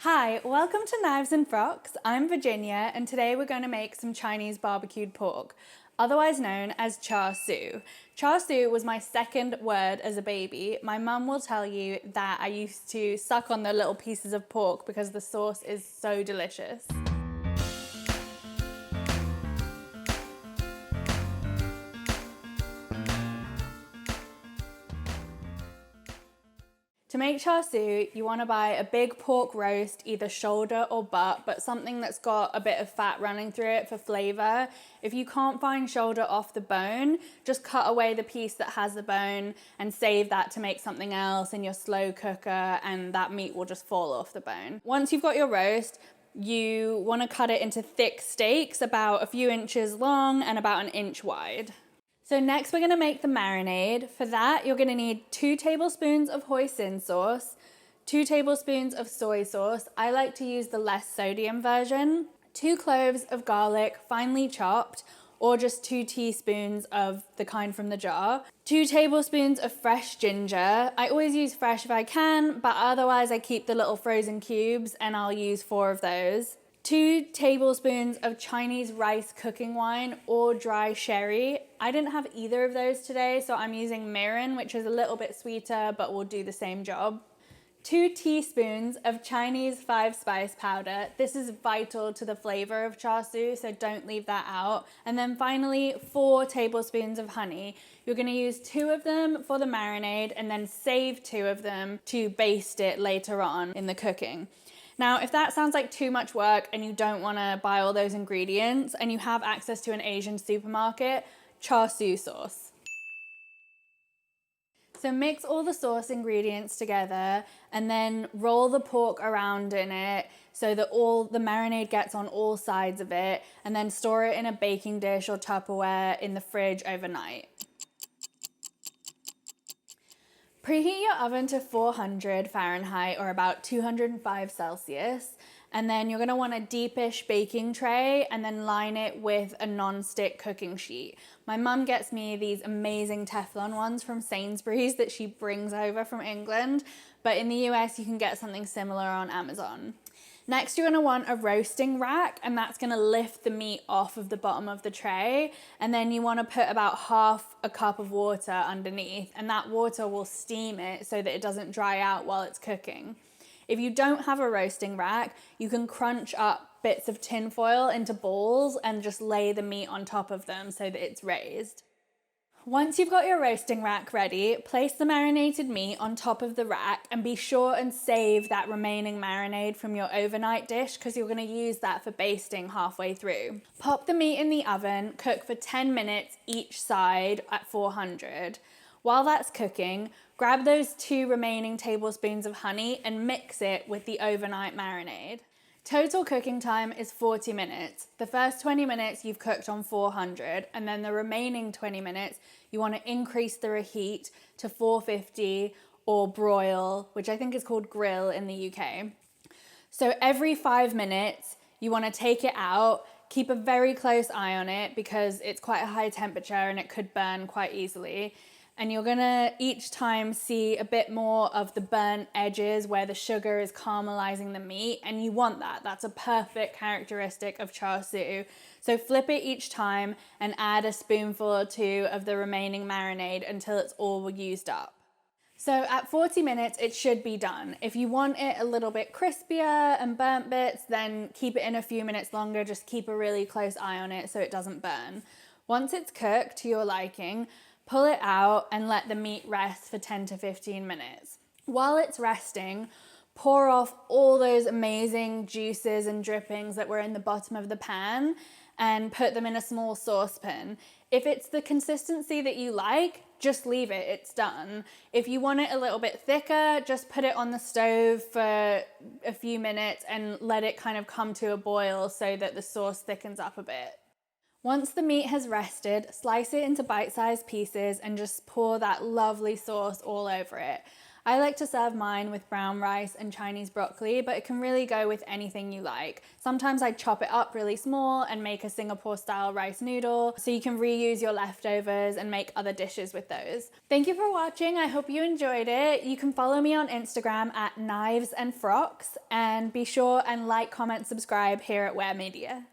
Hi, welcome to Knives and Frocks. I'm Virginia and today we're going to make some Chinese barbecued pork, otherwise known as Char Siu. Char Siu was my second word as a baby. My mum will tell you that I used to suck on the little pieces of pork because the sauce is so delicious. To make char siu, you want to buy a big pork roast, either shoulder or butt, but something that's got a bit of fat running through it for flavor. If you can't find shoulder off the bone, just cut away the piece that has the bone and save that to make something else in your slow cooker, and that meat will just fall off the bone. Once you've got your roast, you want to cut it into thick steaks, about a few inches long and about an inch wide. So next we're going to make the marinade. For that, you're going to need 2 tablespoons of hoisin sauce, 2 tablespoons of soy sauce. I like to use the less sodium version, 2 cloves of garlic, finely chopped, or just 2 teaspoons of the kind from the jar, 2 tablespoons of fresh ginger. I always use fresh if I can, but otherwise I keep the little frozen cubes and I'll use 4 of those. 2 tablespoons of Chinese rice cooking wine or dry sherry. I didn't have either of those today, so I'm using mirin, which is a little bit sweeter, but will do the same job. 2 teaspoons of Chinese 5-spice powder. This is vital to the flavor of char siu, so don't leave that out. And then finally, 4 tablespoons of honey. You're gonna use 2 of them for the marinade and then save 2 of them to baste it later on in the cooking. Now, if that sounds like too much work and you don't want to buy all those ingredients and you have access to an Asian supermarket, char siu sauce. So mix all the sauce ingredients together and then roll the pork around in it so that all the marinade gets on all sides of it, and then store it in a baking dish or Tupperware in the fridge overnight. Preheat your oven to 400 Fahrenheit or about 205 Celsius, and then you're gonna want a deepish baking tray and then line it with a non-stick cooking sheet. My mum gets me these amazing Teflon ones from Sainsbury's that she brings over from England, but in the US you can get something similar on Amazon. Next, you're gonna want a roasting rack, and that's gonna lift the meat off of the bottom of the tray. And then you wanna put about half a cup of water underneath, and that water will steam it so that it doesn't dry out while it's cooking. If you don't have a roasting rack, you can crunch up bits of tin foil into balls and just lay the meat on top of them so that it's raised. Once you've got your roasting rack ready, place the marinated meat on top of the rack and be sure and save that remaining marinade from your overnight dish because you're going to use that for basting halfway through. Pop the meat in the oven, cook for 10 minutes each side at 400. While that's cooking, grab those 2 remaining tablespoons of honey and mix it with the overnight marinade. Total cooking time is 40 minutes. The first 20 minutes you've cooked on 400, and then the remaining 20 minutes you want to increase the reheat to 450 or broil, which I think is called grill in the UK. So every 5 minutes you want to take it out, keep a very close eye on it because it's quite a high temperature and it could burn quite easily. And you're gonna each time see a bit more of the burnt edges where the sugar is caramelizing the meat, and you want that. That's a perfect characteristic of char siu. So flip it each time and add a spoonful or 2 of the remaining marinade until it's all used up. So at 40 minutes, it should be done. If you want it a little bit crispier and burnt bits, then keep it in a few minutes longer. Just keep a really close eye on it so it doesn't burn. Once it's cooked to your liking, pull it out and let the meat rest for 10 to 15 minutes. While it's resting, pour off all those amazing juices and drippings that were in the bottom of the pan and put them in a small saucepan. If it's the consistency that you like, just leave it, it's done. If you want it a little bit thicker, just put it on the stove for a few minutes and let it kind of come to a boil so that the sauce thickens up a bit. Once the meat has rested, slice it into bite-sized pieces and just pour that lovely sauce all over it. I like to serve mine with brown rice and Chinese broccoli, but it can really go with anything you like. Sometimes I chop it up really small and make a Singapore style rice noodle, so you can reuse your leftovers and make other dishes with those. Thank you for watching. I hope you enjoyed it. You can follow me on Instagram at Knives and Frocks, and be sure and like, comment, subscribe here at Wear Media.